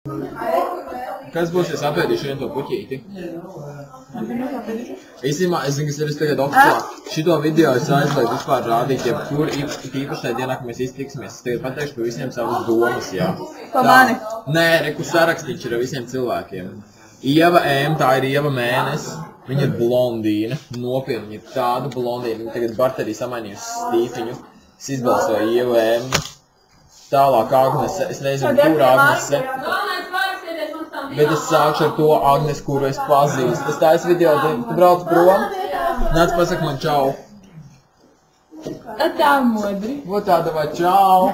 Kas būs, es apēdīšu vienu to puķīti? Īstumā, es zinu, kas ir tagad oficiāli. Šito video es aizlieku vispār rādīt, ja kur īpaši tajā dienā, ka mēs iztiksimies. Es tagad pateikšu par visiem savas domas, jā. Pa mani? Nē, reku sarakstīts ir ar visiem cilvēkiem. Ieva M, tā ir Ieva Mēnes. Viņa ir blondīna, nopietni, viņa ir tāda blondīna. Viņa tagad barterī samainījusi stīfiņu. Es izbalsoju Ievu M. Tālāk Agnese, es nezinu, kur Agnese. Bet es sākšu ar to Agnes, kuru es pazīstu. Es taisu video, tu brauc prom? Nāc pasaka man čau. Tā modri. Vo tā, davai čau.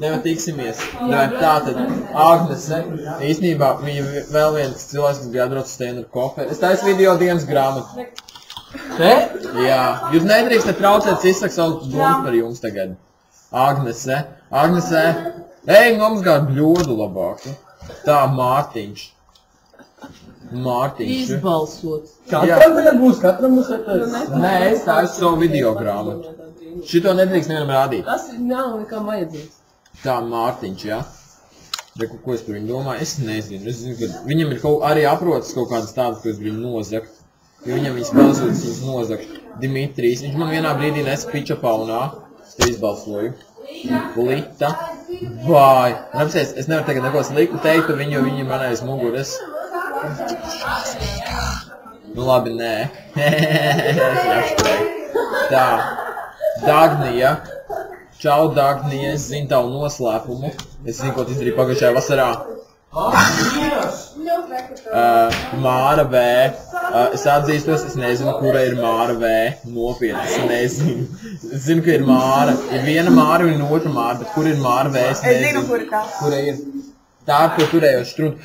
Nevar tiksimies. Davai tā tad Agnese. Īstenībā viņa vēl viens cilvēks, kas bija atbrauc uz Steinu ar koferi. Es taisu video dienas grāmatu. Te? Jā. Jūs nedrīkstat traucēt, es izsaku savu domu par jums tagad. Agnese. Agnese. Ej, nomazgāt bļodu labāk. Tā, Mārtiņš. Mārtiņš. Izbalsot. Katram tagad būs, katram būs attāds. Nē, es taisu savu video grāmatu. Šito nedrīkst nevienam rādīt. Tas nav nekam vajadzīgs. Tā, Mārtiņš, jā. Reku, ko es par viņu domāju? Es nezinu. Es zinu, ka viņam ir arī aprotas kaut kādas tādas, ko es gribu nozakt. Jo viņam viņas balsotas, viņas nozakt. Dimitrijs, viņš man vienā brīdī nesa pičapaunā. Es te izbalsoju. Lita. Vai. Apsies, es nevaru tagad neko sliktu teikt par viņu, jo viņi man aiz muguras. Nu labi, nē. Es jāšķēju. Tā. Dagnija. Čau, Dagnija. Es zinu tavu noslēpumu. Es zinu, ko tu izdarīji pagājušajā vasarā. Māra V. Es atzīstos, es nezinu, kura ir Māra V. Nopietni, es nezinu. Es zinu, ka ir Māra. Ir viena Māra un otra Māra, bet kur ir Māra V? Es zinu, kur ir tā. Kura ir? Tā ir, ko turējoši strundu.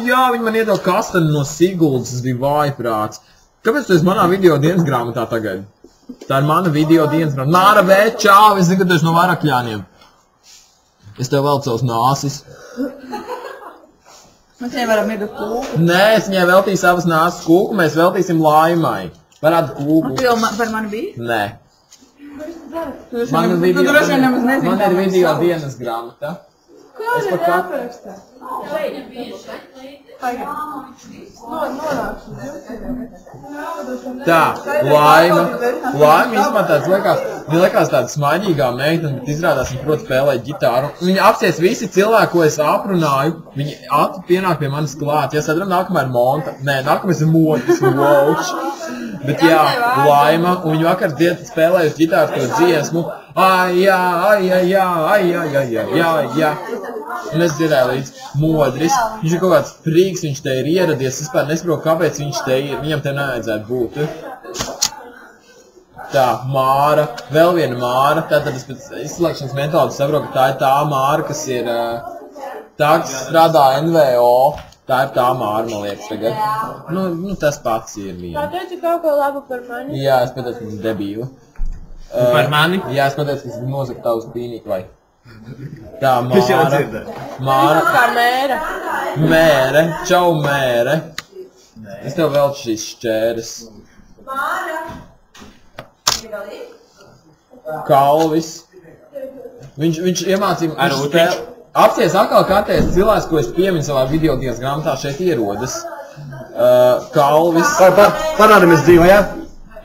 Jā, viņi man iedod kastani no Siguldas, tas bija vājprāts. Kāpēc tu esi manā video dienas grāmatā tagad? Tā ir mana video dienas grāmatā. Māra V, čau, es zinu, ka tu esi no Varakļāniem. Es tev velcu savus nāsis. Mēs viņai varam iedot kūku. Nē, es viņai veltīju savas nāsas kūku, mēs veltīsim Laimai. Parādi kūku. Tu jau par mani biji? Nē. Tu droši vien nemaz nezini. Man ir video dienas grāmata. Es par katru. Tā, Laima. Laima izmantāts liekas tāda smaidīgā meitene, bet izrādās viņa prot spēlēt ģitāru. Viņa apsies visi cilvēki, ko es aprunāju, viņi atu pienāk pie manis klāt. Ja sadram, nākamā ir Monta. Nē, nākamais ir Montas, Walsh. Bet jā, Laima, un viņa vakar spēlēja uz ģitāru to dziesmu. Ai, jā, ai, ai, jā, ai, ai, ai, ai, jā, jā. Un es dzirdēju līdz Modris. Viņš ir kaut kāds prīks, viņš te ir ieradies. Es vispār nesaprotu, kāpēc viņš te ir. Viņam te nevajadzētu būt. Tā, Māra. Vēl viena Māra. Tātad es pēc izslēgšanas metodas saprotu, ka tā ir tā Māra, kas ir tā, kas strādā NVO. Tā ir tā Māra, man liekas, tagad. Nu, tas pats ir viena. Tā teici kaut ko labu par mani? Jā, es pateicu, ka tas debīlu. Par mani? Jā, es pateicu, ka tas nozaka tavus pīnīku vai. Tā, Māra. Māra. Kā mēra. Mēre. Čau, mēre. Es tev velču šīs šķēres. Māra. Kalvis. Viņš iemācīja... Ar Utriņš. Apsies atkal kārtējas cilvēks, ko es pieminu savā video dienas grāmatā, šeit ierodas. Kalvis. Parādamies dzīvā, jā?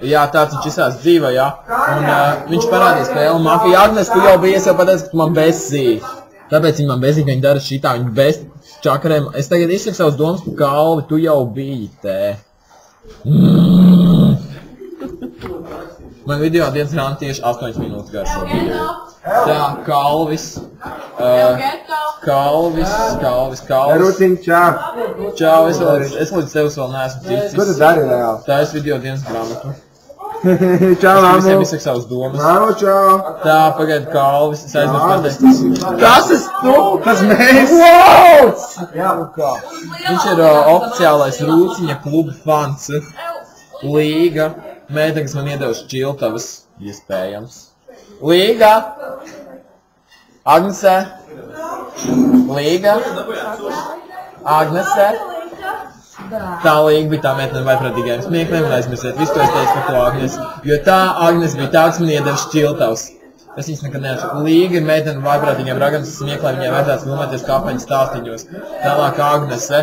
Jā, tāds viņš izsās dzīvā, jā. Un viņš parādīja spēli Mafija. Agnes, tu jau biji, es jau pateicu, ka tu man besīji. Tāpēc viņi man besīja, ka viņi dara šitā, viņi bes čakarēm. Es tagad izsaku savus domas par Kalvi, tu jau biji te. Man video dienas grāmata tieši 8 minūtes garšo video. Tā, Kalvis. Kalvis. Rutiņ, čau. Čau, es līdz tevis vēl neesmu ticis. Ko tu dari vēl? Tā es video dienas grāmatu. Čau, Es mamu. visiem izsaku savas domas. Mamu, čau. Tā, pagaid, Kalvis, es aizmirstu pateikt. Tas esi tu! Tas mēs! Jā, nu kā. Viņš ir oficiālais Rūciņa kluba fans. Līga. Meita, kas man iedevuši čiltavas, iespējams. Līga. Agnese. Līga. Agnese. Tā Līga bija tā meitene vaiprātīgajiem smiekliem un aizmirsiet visu, ko es teicu par to Agnes. Jo tā Agnes bija tā, kas man iedevuši čiltavas. Es viņas nekad neatšu. Līga ir meitene vaiprātīgiem ragam, tas smieklē, viņai vajadzētu filmēties kāpeņu stāstiņos. Tālāk Agnese.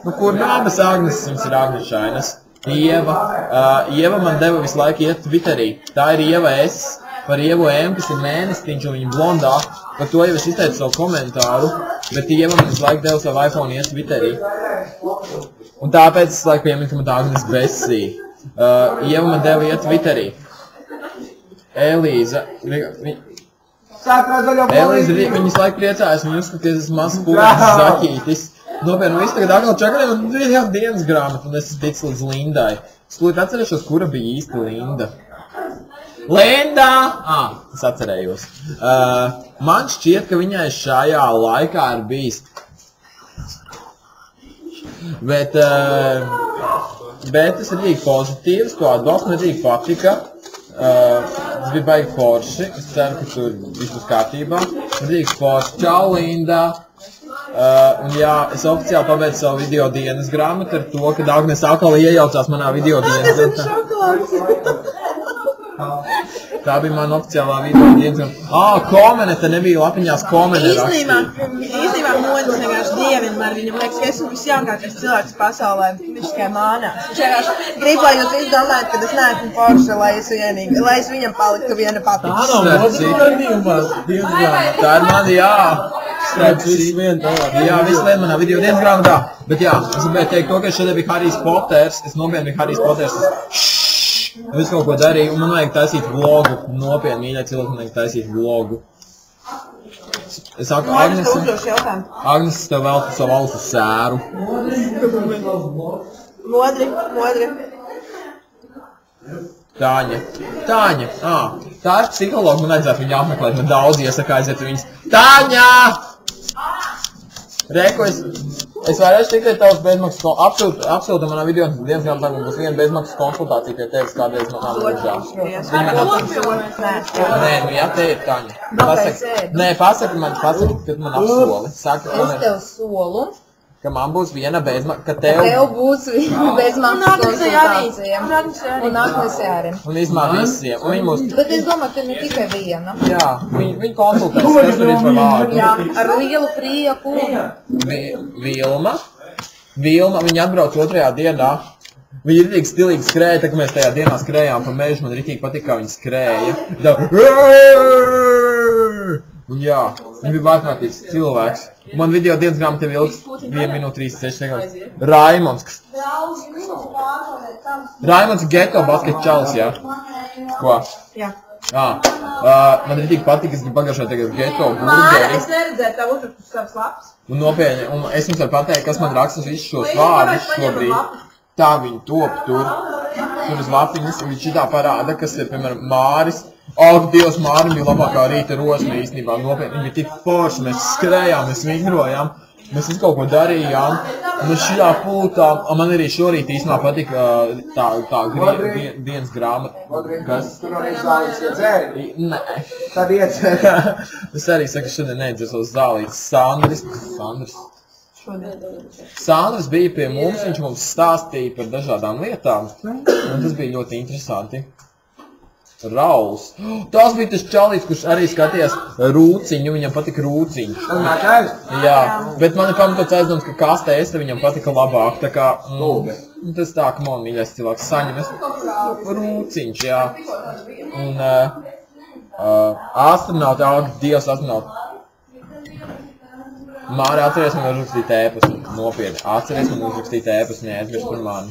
Nu, kur nāmas Agneses, viņas ir Agnešainas. Ieva man deva visu laiku iet Twitterī. Tā ir Ieva S. Par Ievu M, kas ir mēnestiņš un viņa blondā. Par to jau es izteicu savu komentāru. Bet Ieva man visu laiku deva savu iPhone iet Twitterī. Un tāpēc es laiku pieminu, ka man tā Agnes Besī. Ieva man deva iet Twitterī. Elīza. Elīza, viņas laiku priecājas, viņa uzskaties, esmu mazs pūlis zaķītis. Nopienu, visu tagad atkal čakariem un jā, dienas grāmatu, un es ticu līdz Lindai. Es lūdzu atcerēšos, kura bija īsti Linda. Linda! Es atcerējos. Man šķiet, ka viņai šajā laikā ir bijis. Bet tas ir rīgi pozitīvs, to atbalstu man rīgi patika. Tas bija baigi forši. Es ceru, ka tur viss būs kārtībā. Rīgi forši. Čau, Linda! Un jā, es oficiāli pabeidzu savu video dienas grāmatu ar to, ka Agnes atkal iejaucās manā video dienas grāmatā. Tā bija mana oficiālā video dienas grāmata. Komene, te nebija lapiņās komene rakstīja. Īstenībā Monis vienkārši dievina, viņam liekas, ka esmu visjaungākais cilvēks pasaulē, viņš tikai mānās. Viņš vienkārši grib, lai jūs visi domājat, ka es neesmu forša, lai es viņam paliktu viena patika. Tā nav Monis radījumās dienas grāmatā. Tā ir mani, jā. Jā, visu lien manā video dienas grāmatā. Bet jā, es gribēju teikt to, ka šodien bija Harijs Poters. Es nopietni biju Harijs Poters. Es kaut ko darīju, un man vajag taisīt vlogu. Nopietni, mīļai cilvēki, man vajag taisīt vlogu. Es saku, Agnes, tev vēl savu ausu sēru. Modri. Tāņa. Tā ir psihologa, man vajadzētu viņu apmeklēt. Man daudz iesaka aiziet viņas. Tāņa! Reku, es varēšu tikai tavs bezmaksas absolūti manā video dienas grāmatā būs viena bezmaksas konsultācija pie tevis kādreiz manā mūžā. Nē, nu jā, te ir Taņa. Pasaki, kad man apsoli. Es tev solu, ka man būs viena bezmaksas, ka tev būs viena bezmaksas konsultācija. Un Agnesē arī. Un izmā visiem. Bet es domāju, ka ne tikai viena. Jā, viņi konsultēs, kas tur ir par vārdu. Jā, ar lielu prieku. Vilma, viņa atbrauc 2. dienā. Viņa ritīgi stilīgi skrēja, tā kā mēs tajā dienā skrējām pa mežu, man ritīgi patika, kā viņa skrēja. Un jā, viņa bija vārkārtīgs cilvēks. Man video dienas grāmata tev ilgs 1 minūte 36 sekundes. Raimonds Geto basket čalis, jā? Ko? Jā. Man ritīgi patika, es gribu pagājušajā tagad Geto burgeri. Es neredzēju tavu uzrakstu savas lapas. Un nopietni, un es jums varu pateikt, kas man rakstas visus šos vārdus šobrīd. Tā viņi top tur uz lapiņas, un viņš šitā parāda, kas ir, piemēram, Māris. Ak, Dievs, Mārim bija labākā rīta rosme īstenībā, nopietni, viņi bija tik forši, mēs skrējām, mēs vingrojām, mēs visu kaut ko darījām, un es šajā pultā, man arī šorīt īstenībā patika tā dienas grāmata. Kas? Tu nav iezālīts, ka dzēri? Nē. Tad iedzēri. Es arī saku, šodien neiedzēsos zālītes. Sandrs bija pie mums, viņš mums stāstīja par dažādām lietām, un tas bija ļoti interesanti. Rauls. Tas bija tas čalīts, kurš arī skatījās rūciņu, viņam patika rūciņš. Jā, bet man ir pamatots aizdoms, ka kastē esta viņam patika labāk, tā kā, tas tā, ka man mīļais cilvēks saņemas rūciņš, jā. Un astronauti, Dievs astronauti. Māri, atceries man uzrakstīt ēpastu, nopietni. Atceries man uzrakstīt ēpastu, neaizmirst par mani.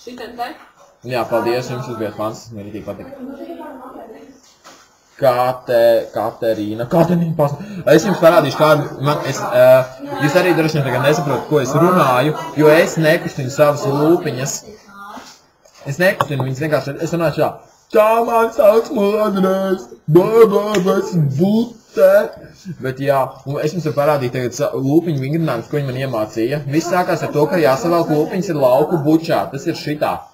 Šitien te? Jā, paldies jums, jūs bijat fans, man arī patika. Katerīna pasaka. Es jums parādīšu kādu, jūs arī droši vien tagad nesaprotat, ko es runāju, jo es nekustinu savas lūpiņas. Es nekustinu viņas vienkārši, es runāju šā. Tā man sauc modrēs, es bute. Bet jā, un es jums varu parādīt tagad lūpiņu vingrinājumus, ko viņi man iemācīja. Viss sākās ar to, ka jāsavelk lūpiņas ir lauku bučā, tas ir šitā.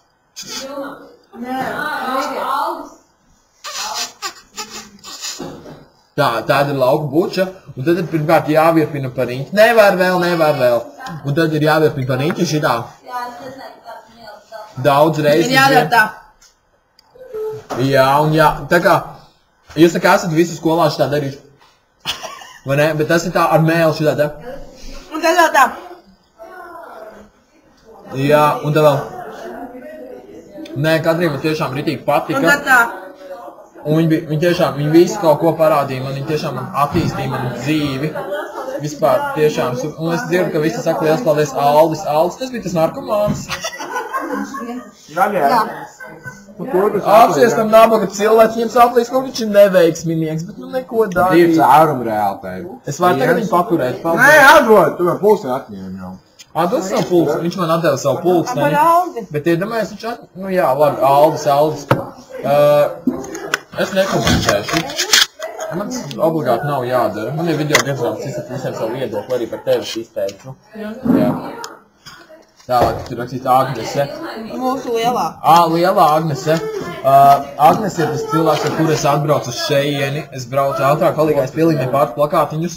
Tāda ir lauku buča, un tad ir pirmkārt jāvirpina par riņķi. Nevar vēl. Un tad ir jāvirpina par riņķi šitā. Daudz reizes. Ir jādara tā. Jā, un jā, tā kā Jūs tā kā esat visu skolā šitā darījuši? Vai ne? Bet tas ir tā ar mēlu šitā tā? Un tad vēl tā. Jā, un tad vēl. Nē, Katrīna tiešām ritīgi patika. Un tad tā. Un viņi tiešām, viņi visi kaut ko parādīja man, viņi tiešām attīstīja manu dzīvi. Vispār tiešām. Un es dzirdu, ka visi saka liels paldies Aldis. Aldis, tas bija tas narkomāns. Jā. Apsies tam nabaga cilvēks, viņam saplīs, ka viņš ir neveiksminieks, bet nu neko darīt. 2 cērumu reāli tevi. Es varu tagad viņu pakurēt, Nē, paldies. atdod, tu man pulsni atņēmi jau. Atdod savu pulksteni, viņš man atdeva savu Par pulksteni. Aldi. Bet iedomājies, viņš nu jā, labi, Aldis. Es nekomentēšu. Man tas obligāti nav jādara. Man ir video gadījums, izsaka visiem savu viedokli, arī par tevis izteicu. Jā. Tālāk, tur rakstīts Agnese. Mūsu lielā. Lielā Agnese. Agnese ir tas cilvēks, ar kuru es atbraucu uz šeieni. Es braucu ātrāk, palīgā, es pielīmēju pāris plakātiņus.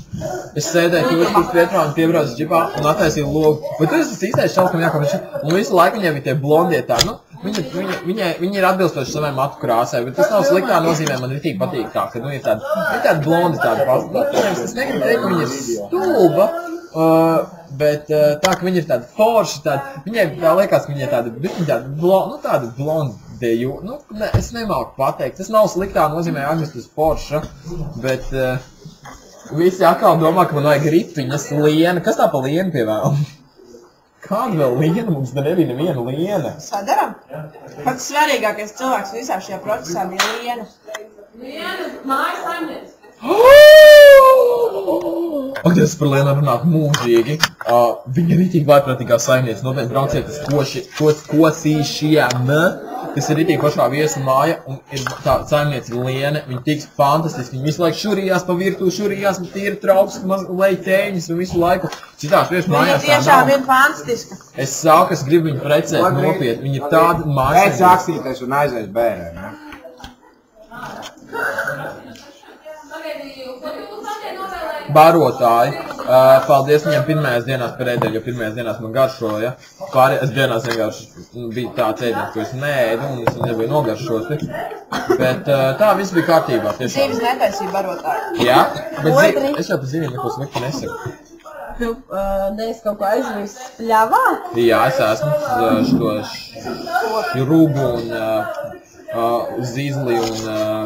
Es sēdēju tur uz Pietrā un piebraucu džipā un attaisīju logu. Bet tas ir īstais šaus, kam jākāpēc. Un visu laiku viņai bija tie blondie tā, nu, viņi ir atbilstoši savai matu krāsai, bet tas nav sliktā nozīmē, man ritīgi patīk tā, ka, nu, ir tādi blondi tādi pastāvīgi. Es negribu teikt, ka viņi ir stulba. Bet tā, ka viņi ir tādi forši, viņai tā liekas, ka viņi ir tādi blondi, nu, es nemāku pateikt, tas nav sliktā nozīmē Agnestas forša, bet visi atkal domā, ka man vajag ripiņas, liena, kas tā pa lienu pievēl? Kāda vēl liena? Mums nebija neviena liena. Sadaram? Pats svarīgākais cilvēks visā šajā procesā bija liena. Liena, mājas saimnieks. Ak, Dievs, par Lienu runāt mūžīgi. Viņa ir ritīgi vaiprātīgā saimniece. Nopietni brauciet uz Kosīšiem, kas ir ritīgi pašā viesu māja, un ir tā saimniece Liene. Viņa tiks fantastiski. Viņa visu laiku šurījās pa virtuvi, šurījās, tīri trauks, leitēņas un visu laiku. Citās viesu mājās tā nav. Viņa tiešām ir fantastiska. Es saku, es gribu viņu precēt nopietni. Viņa ir tāda māja. Pēc akstīties un aizies bērē, ne? Barotāji, paldies viņiem pirmajās dienās par ēdienu, jo pirmajās dienās man garšoja. Pārējās dienās vienkārši bija tāds ēdiens, ko es neēdu un es nebiju nogaršoti. Bet tā viss bija kārtībā, tiešām. Dzīves netaisīja barotāji. Jā, bet es jau par zīmēm neko sliktu nesaku. Tu neesi kaut ko aizmirsis pļavā? Jā, es esmu šo rūbu un zīzli un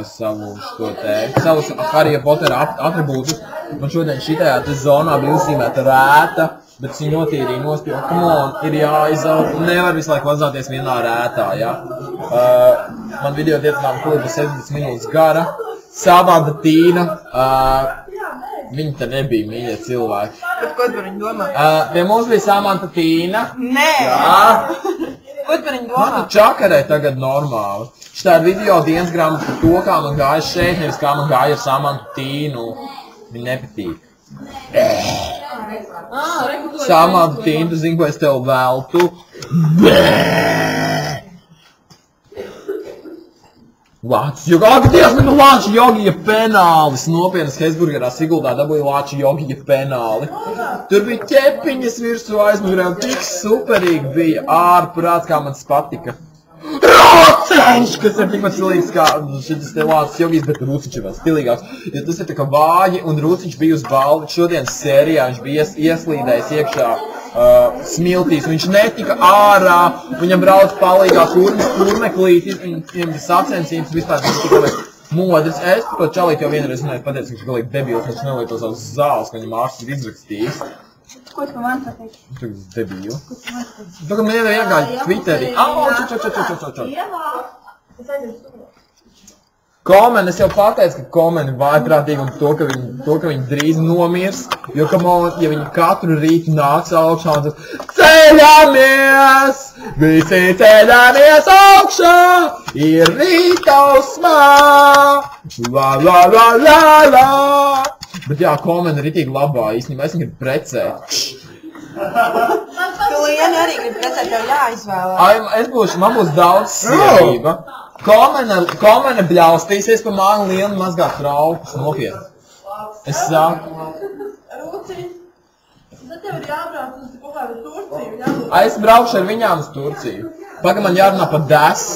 savus Harija Potera atribūtus. Man šodien šitajā zonā bija uzzīmēta rēta, bet es viņu notīrīju nost, jo, come on, ir jāizaug, nevar visu laiku vazāties vienā rētā, jā. Man video tietinām klipa 70 minūtes gara. Samanta Tīna, viņi te nebija mīļie cilvēki. Bet ko tu par viņu domā? Pie mums bija Samanta Tīna. Nē! Jā. Ko tu par viņu domā? Man čakarē tagad normāli. Šitā ir video dienas grāmata par to, kā man gāja šeit, nevis kā man gāja ar Samantu Tīnu. Viņa nepatīk. Samanta Tīna, tu zini, ko es tev veltu? Lāču jogi, ak, Dievs, man Lāču jogija penālis. Nopietnas Hesburgerā Siguldā dabūja Lāču jogija penāli. Tur bija ķepiņas virsū aizmugurē un tik superīgi bija. Ārprāts, kā man tas patika. Rūciņš, kas ir tikpat stilīgs kā šitas te Lāču jogijas, bet Rūciņš ir vēl stilīgāks. Jo tas ir tā kā vāji un Rūciņš bija uz balvu. Šodienas sērijā viņš bija ieslīdējis iekšā smiltīs, un viņš netika ārā, viņam brauc palīgā kurmeklīti, viņam bija sacensības, vispār viņš tika modrs. Es par to čalīt jau vienreiz pateicu, ka viņš galīgi debīls, viņš nelieto savus zāles, ka viņam ārsts ir izrakstījis. Ko tu man pateici? Viņš ir debīlu. Tagad man iegāja Twitterī. Komen, es jau pateicu, ka Komen ir vājprātīgi un to, ka viņi drīz nomirs, jo, ja viņi katru rītu nāks augšā un tas ceļamies, visi ceļamies augšā, ir rītausmā, la la la la la. Bet jā, Komen ir ritīgi labā, īstenībā es viņu gribu precēt. Tu Lienu arī gribi precēt, tev jāizvēlē. Man būs daudz sievība. Komene bļaustīsies pa mani Lienu mazgāt traukus, nopietni. Es saku. Rūciņ, tad tev ir jābrauc uz kaut kādu Turciju. Es braukšu ar viņām uz Turciju. Pagaid man jārunā par DES.